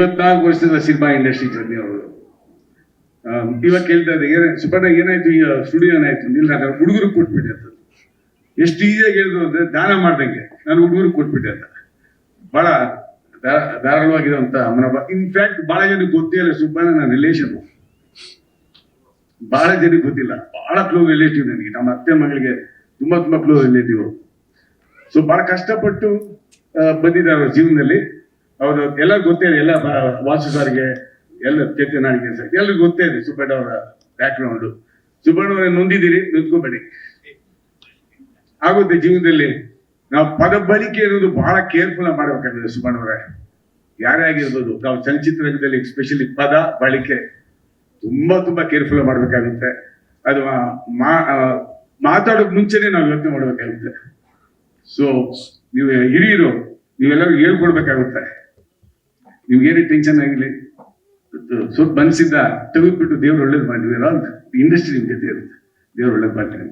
24 ವರ್ಷದ cinema industry journey ಅವರು. ಇವಾಗ ಕೇಳ್ತಾ ಇದ್ದೆ ಸುಬ್ಬಣ್ಣ ಏನಾಯ್ತು ಈ ಸ್ಟುಡಿಯೋ ಏನಾಯ್ತು ಇಲ್ಲ ನಾನು ಹುಡುಗರು ಕೊಟ್ಬಿಟ್ಟೆ ಅಂತ. ಎಷ್ಟು ಈಸಿಯಾಗಿ ಹೇಳಿದ್ರು ಅಂದ್ರೆ ದಾನ ಮಾಡ್ದಂಗೆ ನಾನು ಹುಡುಗರು ಕೊಟ್ಬಿಟ್ಟೆ ಅಂತ. ಬಹಳ ಧಾರಾಳವಾಗಿರುವಂತ ಮನೋಭಾವ. ಇನ್ಫ್ಯಾಕ್ಟ್ ಬಹಳ ಜನಕ್ಕೆ ಗೊತ್ತೇ ಇಲ್ಲ ಸುಬ್ಬಣ್ಣ ನನ್ನ ರಿಲೇಷನ್. ಬಹಳ ಜನಕ್ಕೆ ಗೊತ್ತಿಲ್ಲ. ಬಹಳ ಕ್ಲೋಸ್ ರಿಲೇಟಿವ್ ನನಗೆ. ನಮ್ಮ ಅತ್ತೆ ಮಗಳಿಗೆ ತುಂಬಾ ಕ್ಲೋಸ್ ರಿಲೇಟಿವ್. ಸೊ ಬಹಳ ಕಷ್ಟಪಟ್ಟು ಬಂದಿದ್ದಾರೆ ಅವ್ರ ಜೀವನದಲ್ಲಿ. ಅವರು ಎಲ್ಲ ಗೊತ್ತೇ ಇದೆ. ಎಲ್ಲ ವಾಸು ಸಾರಿಗೆ ಎಲ್ಲ ಚೇತನ ನಾಡಿಗೆ ಸರ್ ಎಲ್ಲರಿಗೂ ಗೊತ್ತೇ ಇದೆ ಸುಬ್ಬಣ್ಣ ಅವರ ಬ್ಯಾಕ್ ಗ್ರೌಂಡ್. ಸುಬ್ಬಣ್ಣ ಅವರೇ ನೊಂದಿದ್ದೀರಿ, ನೊಂದ್ಕೋಬೇಡಿ, ಆಗುತ್ತೆ ಜೀವನದಲ್ಲಿ. ನಾವು ಪದ ಬಳಕೆ ಅನ್ನೋದು ಬಹಳ ಕೇರ್ಫುಲ್ ಆಗಿ ಮಾಡಬೇಕಾಗಿದೆ ಸುಬ್ಬಣ್ಣ ಅವರೇ. ಯಾರೇ ಆಗಿರ್ಬೋದು, ನಾವು ಚಲನಚಿತ್ರ ರಂಗದಲ್ಲಿ ಎಸ್ಪೆಷಲಿ ಪದ ಬಳಕೆ ತುಂಬಾ ಕೇರ್ಫುಲ್ ಆಗಿ ಮಾಡ್ಬೇಕಾಗುತ್ತೆ. ಅದು ಮಾತಾಡೋಕ್ ಮುಂಚೆನೆ ನಾವು ಯೋಚನೆ ಮಾಡ್ಬೇಕಾಗುತ್ತೆ. ಸೊ ನೀವು ಹಿರಿಯರು, ನೀವೆಲ್ಲರಿಗೂ ಹೇಳ್ಕೊಡ್ಬೇಕಾಗುತ್ತೆ. ನಿಮ್ಗೇನೇ ಟೆನ್ಷನ್ ಆಗಿರ್ಲಿ, ಸ್ವಲ್ಪ ಮನಸ್ಸಿಂದ ತೆಗೆದ್ಬಿಟ್ಟು ದೇವ್ರು ಒಳ್ಳೇದು ಮಾಡಿದ್ವಿ. ಇಂಡಸ್ಟ್ರಿ ನಿಮ್ ಜೊತೆ ಇರುತ್ತೆ. ದೇವ್ರು ಒಳ್ಳೇದು ಮಾಡ್ತಾರೆ.